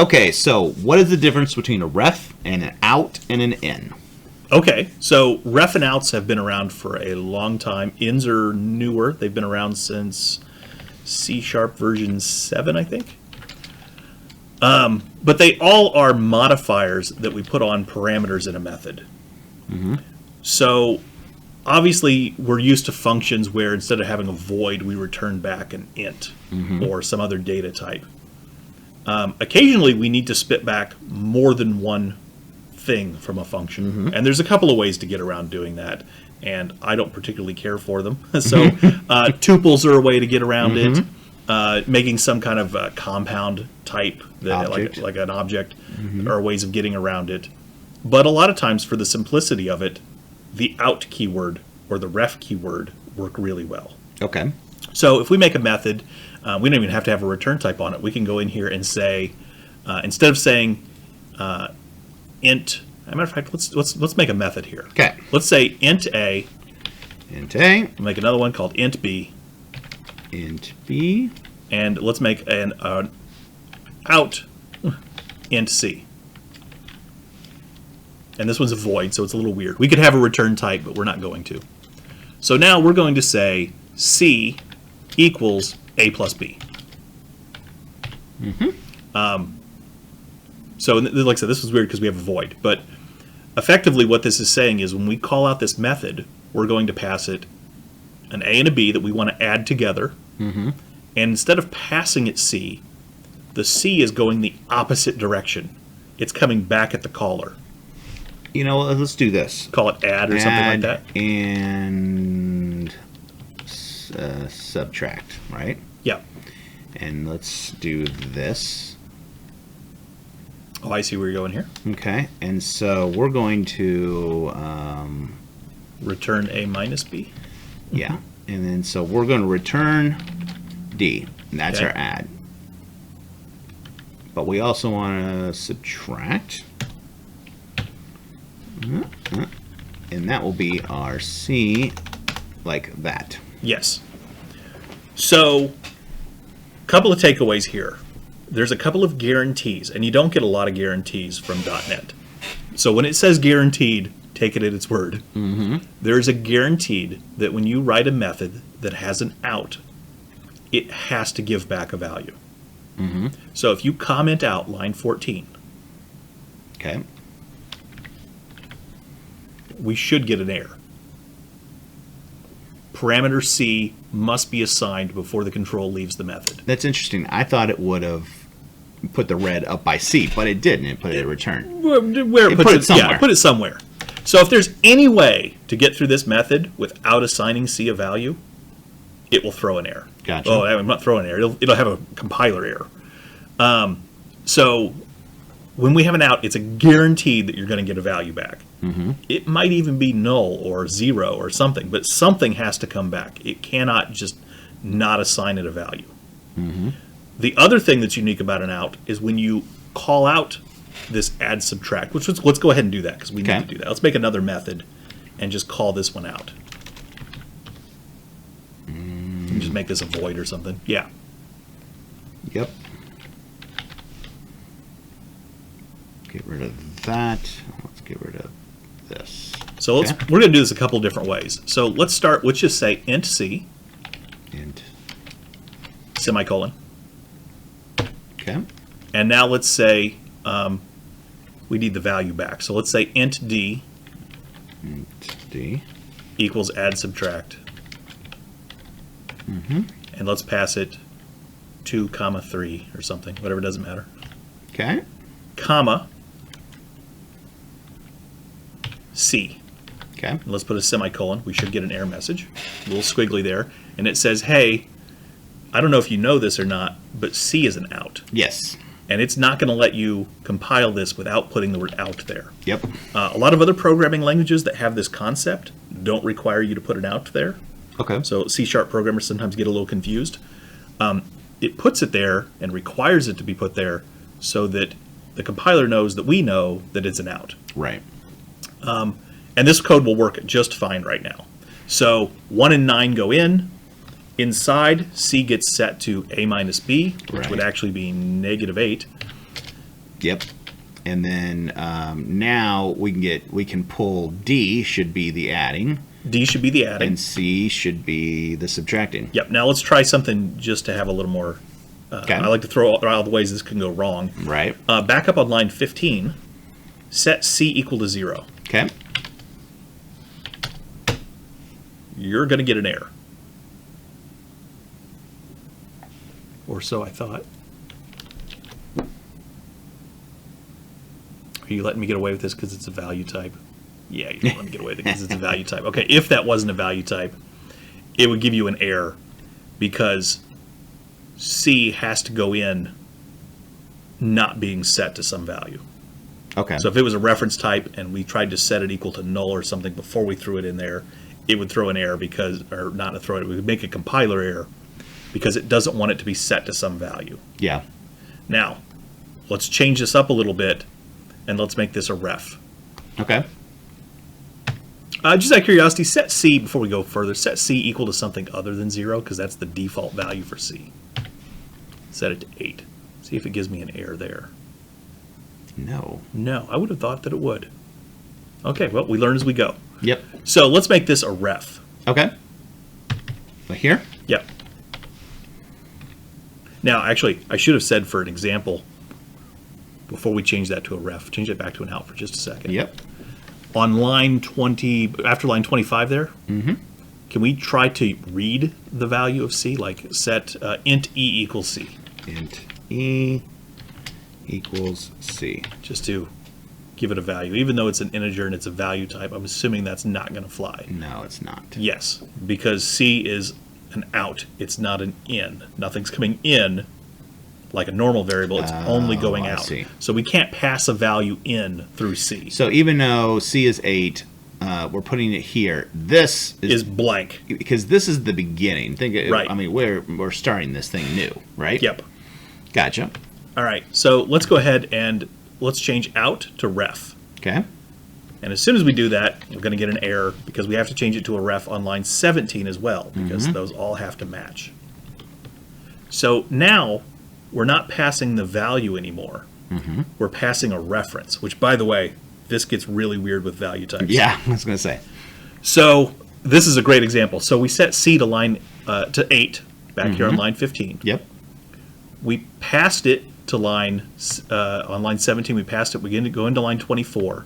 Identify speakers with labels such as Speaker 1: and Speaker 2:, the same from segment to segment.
Speaker 1: Okay, so what is the difference between a ref and an out and an in?
Speaker 2: Okay, so ref and outs have been around for a long time. Ins are newer. They've been around since C# version 7, I think. But they all are modifiers that we put on parameters in a method. So obviously we're used to functions where instead of having a void, we return back an int or some other data type. Occasionally we need to spit back more than one thing from a function. And there's a couple of ways to get around doing that. And I don't particularly care for them. So tuples are a way to get around it. Making some kind of compound type, that, like an object, are ways of getting around it. But a lot of times, for the simplicity of it, the out keyword or the ref keyword work really well.
Speaker 1: Okay.
Speaker 2: So if we make a method, we don't even have to have a return type on it. We can go in here and say, instead of saying int, as a matter of fact, let's make a method here.
Speaker 1: Okay.
Speaker 2: Let's say int a.
Speaker 1: Int a.
Speaker 2: We'll make another one called int b.
Speaker 1: Int b.
Speaker 2: And let's make an out int c. And this one's a void, so it's a little weird. We could have a return type, but we're not going to. So now we're going to say c equals a plus b. So like I said, this was weird because we have a void. But effectively what this is saying is when we call out this method, we're going to pass it an a and a b that we want to add together. And instead of passing it c, the c is going the opposite direction. It's coming back at the caller.
Speaker 1: You know, let's do this.
Speaker 2: Call it add or something like that.
Speaker 1: And subtract, right?
Speaker 2: Yeah.
Speaker 1: And let's do this.
Speaker 2: Oh, I see where you're going here.
Speaker 1: Okay. And so we're going to...
Speaker 2: return a minus b.
Speaker 1: Yeah. And then so we're going to return d. And that's
Speaker 2: Okay.
Speaker 1: our add. But we also want to subtract. And that will be our C, like that.
Speaker 2: Yes. So, a couple of takeaways here. There's a couple of guarantees, and you don't get a lot of guarantees from .NET. So when it says guaranteed, take it at its word. There's a guaranteed that when you write a method that has an out, it has to give back a value. So if you comment out line 14,
Speaker 1: Okay.
Speaker 2: we should get an error. Parameter C must be assigned before the control leaves the method.
Speaker 1: That's interesting. I thought it would have put the red up by C, but it didn't. It put it at return.
Speaker 2: Where it
Speaker 1: Put
Speaker 2: puts
Speaker 1: it somewhere.
Speaker 2: Yeah, put it somewhere. So if there's any way to get through this method without assigning C a value, it will throw an error.
Speaker 1: Gotcha.
Speaker 2: Oh, I'm not throwing an error. It'll have a compiler error. So when we have an out, it's a guaranteed that you're going to get a value back. It might even be null or 0 or something, but something has to come back. It cannot just not assign it a value. The other thing that's unique about an out is when you call out this add subtract, which let's go ahead and do that because we need to do that. Let's make another method and just call this one out. And just make this a void or something. Yeah.
Speaker 1: Yep. Get rid of that. Let's get rid of this.
Speaker 2: So we're going to do this a couple different ways. So let's start with just say int c
Speaker 1: And
Speaker 2: semicolon.
Speaker 1: okay.
Speaker 2: And now let's say we need the value back. So let's say int d
Speaker 1: Int d.
Speaker 2: equals add subtract. And let's pass it 2, 3 or something, whatever, doesn't matter.
Speaker 1: Okay.
Speaker 2: Comma C.
Speaker 1: Okay.
Speaker 2: And let's put a semicolon. We should get an error message. A little squiggly there. And it says, hey, I don't know if you know this or not, but C is an out.
Speaker 1: Yes.
Speaker 2: And it's not going to let you compile this without putting the word out there.
Speaker 1: Yep.
Speaker 2: A lot of other programming languages that have this concept don't require you to put an out there.
Speaker 1: Okay.
Speaker 2: So C# programmers sometimes get a little confused. It puts it there and requires it to be put there so that the compiler knows that we know that it's an out.
Speaker 1: Right.
Speaker 2: And this code will work just fine right now. So 1 and 9 go in. Inside, C gets set to A minus B, which would actually be -8.
Speaker 1: Yep. And then now we can pull D should be the adding,
Speaker 2: D should be the adding.
Speaker 1: and C should be the subtracting.
Speaker 2: Yep. Now let's try something just to have a little more.
Speaker 1: Okay.
Speaker 2: I like to throw out all the ways this can go wrong.
Speaker 1: Right.
Speaker 2: Back up on line 15. Set C equal to 0.
Speaker 1: Okay.
Speaker 2: You're going to get an error. Or so I thought. Are you letting me get away with this because it's a value type? Yeah, you don't let me get away with it because it's a value type. Okay, if that wasn't a value type, it would give you an error because C has to go in not being set to some value.
Speaker 1: Okay.
Speaker 2: So if it was a reference type and we tried to set it equal to null or something before we threw it in there, it would throw an error because, or not to throw it, it would make a compiler error because it doesn't want it to be set to some value.
Speaker 1: Yeah.
Speaker 2: Now, let's change this up a little bit and let's make this a ref.
Speaker 1: Okay.
Speaker 2: Just out of curiosity, set C, before we go further, set C equal to something other than 0 because that's the default value for C. Set it to 8. See if it gives me an error there.
Speaker 1: No.
Speaker 2: No, I would have thought that it would. Okay, well, we learn as we go.
Speaker 1: Yep.
Speaker 2: So let's make this a ref.
Speaker 1: Okay. But here?
Speaker 2: Yep. Now, actually, I should have said for an example, before we change that to a ref, change it back to an out for just a second.
Speaker 1: Yep.
Speaker 2: On line 20, after line 25 there, can we try to read the value of C, like set int E equals C,
Speaker 1: Int E equals C.
Speaker 2: just to give it a value? Even though it's an integer and it's a value type, I'm assuming that's not going to fly.
Speaker 1: No, it's not.
Speaker 2: Yes, because C is an out. It's not an in. Nothing's coming in like a normal variable. It's only going
Speaker 1: I
Speaker 2: out.
Speaker 1: see.
Speaker 2: So we can't pass a value in through C.
Speaker 1: So even though C is 8, we're putting it here. This
Speaker 2: Is blank.
Speaker 1: because this is the beginning.
Speaker 2: Right.
Speaker 1: I mean, we're starting this thing new, right?
Speaker 2: Yep.
Speaker 1: Gotcha.
Speaker 2: All right. So let's go ahead and let's change out to ref.
Speaker 1: Okay.
Speaker 2: And as soon as we do that, we're going to get an error because we have to change it to a ref on line 17 as well because those all have to match. So now we're not passing the value anymore. We're passing a reference, which, by the way, this gets really weird with value types.
Speaker 1: Yeah, I was gonna say.
Speaker 2: So this is a great example. So we set C to line to 8 back here on line 15.
Speaker 1: Yep.
Speaker 2: We passed it to line on line 17. We passed it. We go into line 24.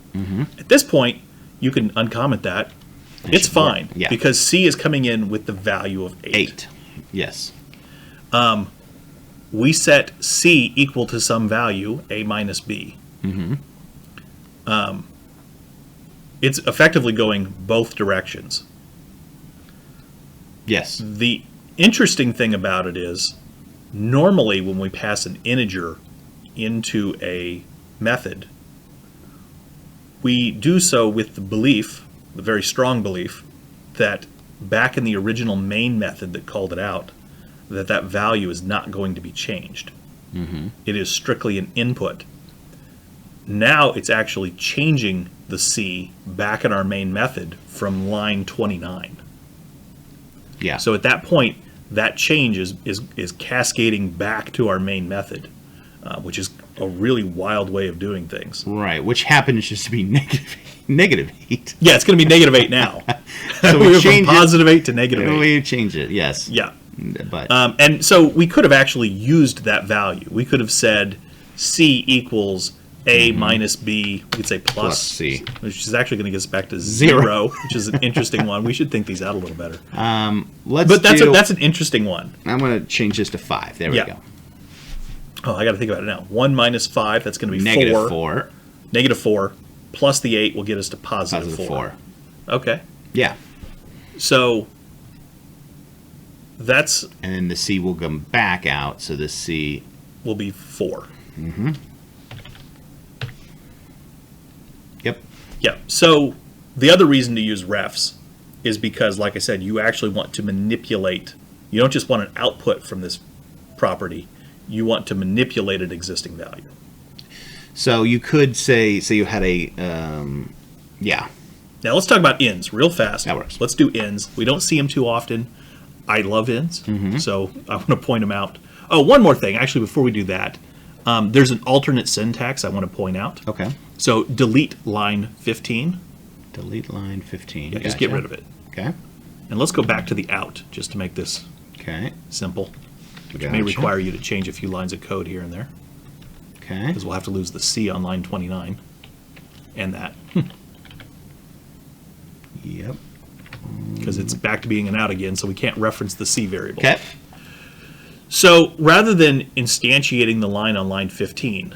Speaker 2: At this point, you can uncomment that. It's
Speaker 1: should work.
Speaker 2: fine
Speaker 1: Yeah.
Speaker 2: because C is coming in with the value of 8.
Speaker 1: 8. Yes.
Speaker 2: We set C equal to some value, A minus B. It's effectively going both directions.
Speaker 1: Yes.
Speaker 2: The interesting thing about it is, normally when we pass an integer into a method, we do so with the belief, the very strong belief, that back in the original main method that called it out, that value is not going to be changed. It is strictly an input. Now it's actually changing the C back in our main method from line 29.
Speaker 1: Yeah.
Speaker 2: So at that point, that change is cascading back to our main method, which is a really wild way of doing things.
Speaker 1: Right, which happens just to be negative 8.
Speaker 2: Yeah, it's going to be -8 now.
Speaker 1: So
Speaker 2: we
Speaker 1: we
Speaker 2: went from
Speaker 1: change it.
Speaker 2: +8 to -8.
Speaker 1: We changed it. Yes.
Speaker 2: Yeah.
Speaker 1: But
Speaker 2: And so we could have actually used that value. We could have said C equals A minus B. We could say
Speaker 1: Plus C.
Speaker 2: which is actually going to get us back to
Speaker 1: Zero.
Speaker 2: 0, which is an interesting one. We should think these out a little better.
Speaker 1: let's
Speaker 2: But
Speaker 1: do.
Speaker 2: that's an interesting one.
Speaker 1: I'm going to change this to 5. There we
Speaker 2: Yeah.
Speaker 1: go.
Speaker 2: Oh, I got to think about it now. 1 minus 5, that's going to be
Speaker 1: Negative
Speaker 2: 4.
Speaker 1: 4.
Speaker 2: -4 plus the 8 will get us to positive
Speaker 1: Positive
Speaker 2: 4.
Speaker 1: 4.
Speaker 2: Okay.
Speaker 1: Yeah.
Speaker 2: So that's
Speaker 1: And then the C will come back out. So the C.
Speaker 2: will be 4.
Speaker 1: Yep.
Speaker 2: Yeah. So the other reason to use refs is because, like I said, you actually want to manipulate. You don't just want an output from this property. You want to manipulate an existing value.
Speaker 1: So you could say you had a. Yeah.
Speaker 2: Now let's talk about ins real fast.
Speaker 1: That works.
Speaker 2: Let's do ins. We don't see them too often. I love ins, so I want to point them out. Oh, one more thing. Actually, before we do that, There's an alternate syntax I want to point out.
Speaker 1: Okay.
Speaker 2: So delete line 15.
Speaker 1: Delete line 15.
Speaker 2: Yeah, just get rid of it.
Speaker 1: Okay.
Speaker 2: And let's go back to the out, just to make this
Speaker 1: Okay.
Speaker 2: simple. Which may
Speaker 1: Gotcha.
Speaker 2: require you to change a few lines of code here and there,
Speaker 1: Okay.
Speaker 2: because we'll have to lose the C on line 29. And that,
Speaker 1: Yep.
Speaker 2: because it's back to being an out again, so we can't reference the C variable.
Speaker 1: Okay.
Speaker 2: So rather than instantiating the line on line 15,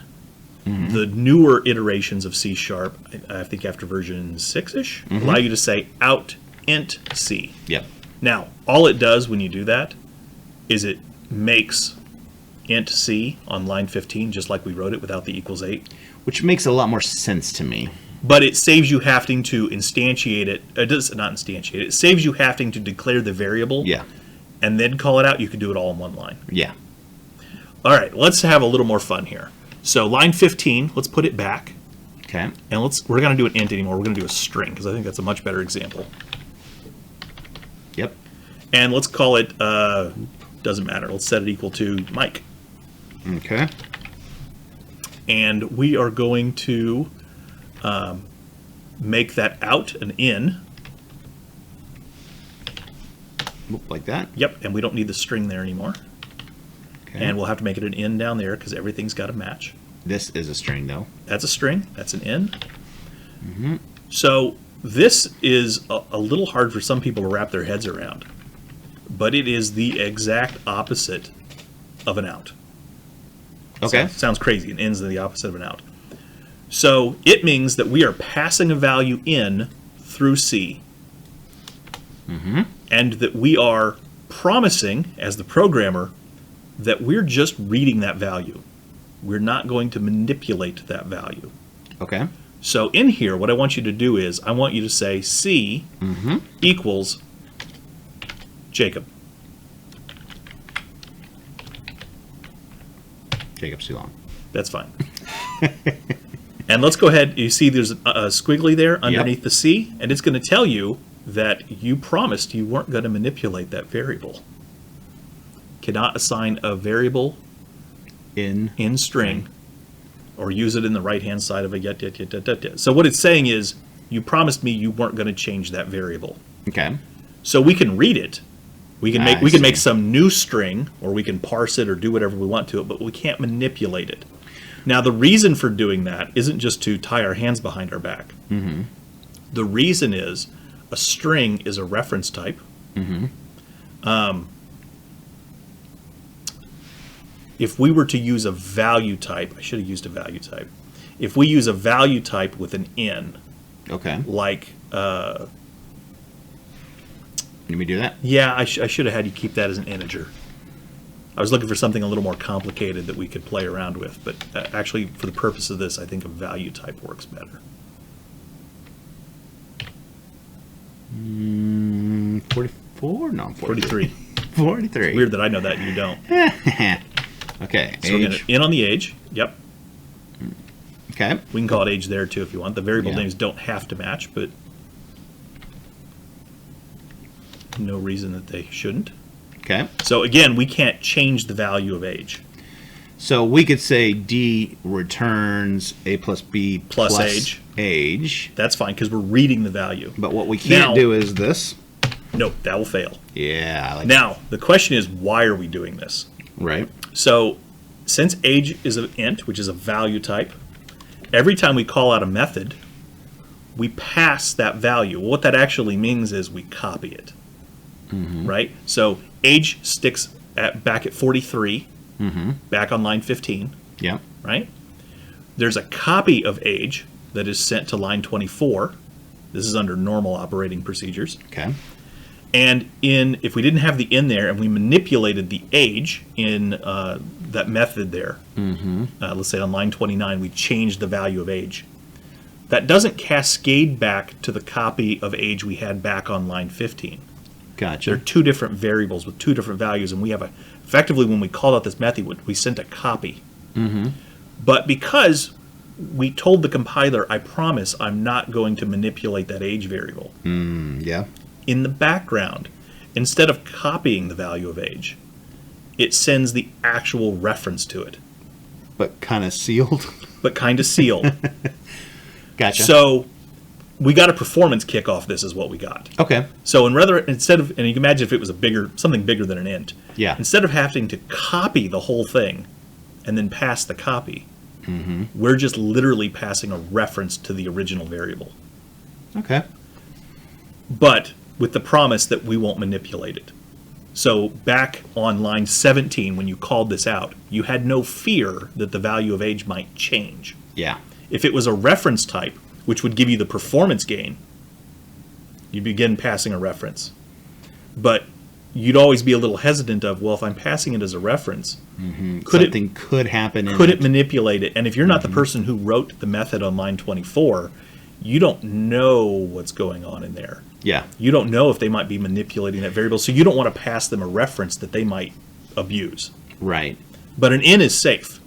Speaker 2: the newer iterations of C Sharp, I think after version 6-ish, allow you to say out int C.
Speaker 1: Yep.
Speaker 2: Now, all it does when you do that is it makes int C on line 15 just like we wrote it without the equals 8.
Speaker 1: Which makes a lot more sense to me.
Speaker 2: But it saves you having to instantiate it. It does not instantiate it. It saves you having to declare the variable
Speaker 1: Yeah.
Speaker 2: and then call it out. You can do it all in one line.
Speaker 1: Yeah.
Speaker 2: All right, let's have a little more fun here. So line 15, let's put it back.
Speaker 1: Okay.
Speaker 2: And we're going to do an int anymore. We're going to do a string because I think that's a much better example.
Speaker 1: Yep.
Speaker 2: And let's call it, doesn't matter. Let's set it equal to Mike.
Speaker 1: Okay.
Speaker 2: And we are going to make that out an in.
Speaker 1: Oop, like that.
Speaker 2: Yep, and we don't need the string there anymore.
Speaker 1: Okay.
Speaker 2: And we'll have to make it an in down there because everything's got to match.
Speaker 1: This is a string, though.
Speaker 2: That's a string. That's an in. So this is a little hard for some people to wrap their heads around. But it is the exact opposite of an out.
Speaker 1: Okay.
Speaker 2: Sounds crazy. An in's the opposite of an out. So it means that we are passing a value in through C. And that we are promising, as the programmer, that we're just reading that value. We're not going to manipulate that value.
Speaker 1: Okay.
Speaker 2: So in here, what I want you to do is, I want you to say C equals Jacob.
Speaker 1: Jacob's too long.
Speaker 2: That's fine. And let's go ahead. You see there's a squiggly there underneath the C, and it's going to tell you that you promised you weren't going to manipulate that variable. Cannot assign a variable in string or use it in the right-hand side of a yet. So what it's saying is, you promised me you weren't going to change that variable.
Speaker 1: Okay.
Speaker 2: So we can read it. We can
Speaker 1: I
Speaker 2: make
Speaker 1: see.
Speaker 2: some new string, or we can parse it or do whatever we want to it, but we can't manipulate it. Now, the reason for doing that isn't just to tie our hands behind our back. The reason is a string is a reference type. If we were to use a value type, I should have used a value type. If we use a value type with an in,
Speaker 1: Okay.
Speaker 2: like,
Speaker 1: Let me do that.
Speaker 2: yeah, I should have had you keep that as an integer. I was looking for something a little more complicated that we could play around with, but actually, for the purpose of this, I think a value type works better.
Speaker 1: 44? No,
Speaker 2: 43.
Speaker 1: 43.
Speaker 2: Weird that I know that and you don't.
Speaker 1: Okay.
Speaker 2: So we're going
Speaker 1: Age.
Speaker 2: to in on the age. Yep.
Speaker 1: Okay.
Speaker 2: We can call it age there too if you want. The variable
Speaker 1: Yeah.
Speaker 2: names don't have to match, but no reason that they shouldn't.
Speaker 1: Okay.
Speaker 2: So again, we can't change the value of age.
Speaker 1: So we could say D returns A plus B
Speaker 2: Plus age.
Speaker 1: age.
Speaker 2: That's fine because we're reading the value.
Speaker 1: But what we can't
Speaker 2: Now-
Speaker 1: do is this.
Speaker 2: No, that will fail.
Speaker 1: Yeah. I like
Speaker 2: Now, the question is, why are we doing this?
Speaker 1: Right.
Speaker 2: So, since age is an int, which is a value type, every time we call out a method, we pass that value. What that actually means is we copy it. Right? So, age sticks back at 43, back on line 15,
Speaker 1: Yeah.
Speaker 2: right? There's a copy of age that is sent to line 24. This is under normal operating procedures.
Speaker 1: Okay.
Speaker 2: And if we didn't have the in there and we manipulated the age in that method there, let's say on line 29, we changed the value of age. That doesn't cascade back to the copy of age we had back on line 15.
Speaker 1: Gotcha.
Speaker 2: They're two different variables with two different values, and we have effectively when we called out this method, we sent a copy. But because we told the compiler, I promise I'm not going to manipulate that age variable.
Speaker 1: Yeah.
Speaker 2: In the background, instead of copying the value of age, it sends the actual reference to it.
Speaker 1: But kind of sealed.
Speaker 2: but kind of sealed.
Speaker 1: Gotcha.
Speaker 2: So we got a performance kick off this is what we got.
Speaker 1: okay.
Speaker 2: So instead of, and you can imagine if it was something bigger than an int.
Speaker 1: Yeah.
Speaker 2: Instead of having to copy the whole thing and then pass the copy,
Speaker 1: Mm-hmm.
Speaker 2: we're just literally passing a reference to the original variable.
Speaker 1: Okay.
Speaker 2: But with the promise that we won't manipulate it. So back on line 17, when you called this out, you had no fear that the value of age might change.
Speaker 1: Yeah.
Speaker 2: If it was a reference type, which would give you the performance gain, you begin passing a reference. But you'd always be a little hesitant of, well, if I'm passing it as a reference,
Speaker 1: Something could happen.
Speaker 2: could it manipulate it? And if you're not the person who wrote the method on line 24, you don't know what's going on in there.
Speaker 1: Yeah.
Speaker 2: You don't know if they might be manipulating that variable, so you don't want to pass them a reference that they might abuse.
Speaker 1: Right.
Speaker 2: But an in is safe.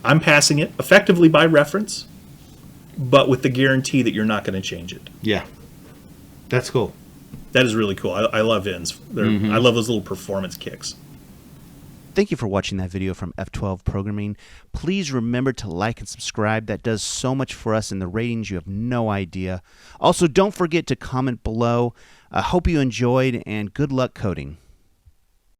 Speaker 2: I'm passing it effectively by reference, but with the guarantee that you're not going to change it.
Speaker 1: Yeah. That's cool.
Speaker 2: That is really cool. I love ins. I love those little performance kicks.
Speaker 3: Thank you for watching that video from F12 Programming. Please remember to like and subscribe. That does so much for us in the ratings. You have no idea. Also, don't forget to comment below. I hope you enjoyed, and good luck coding.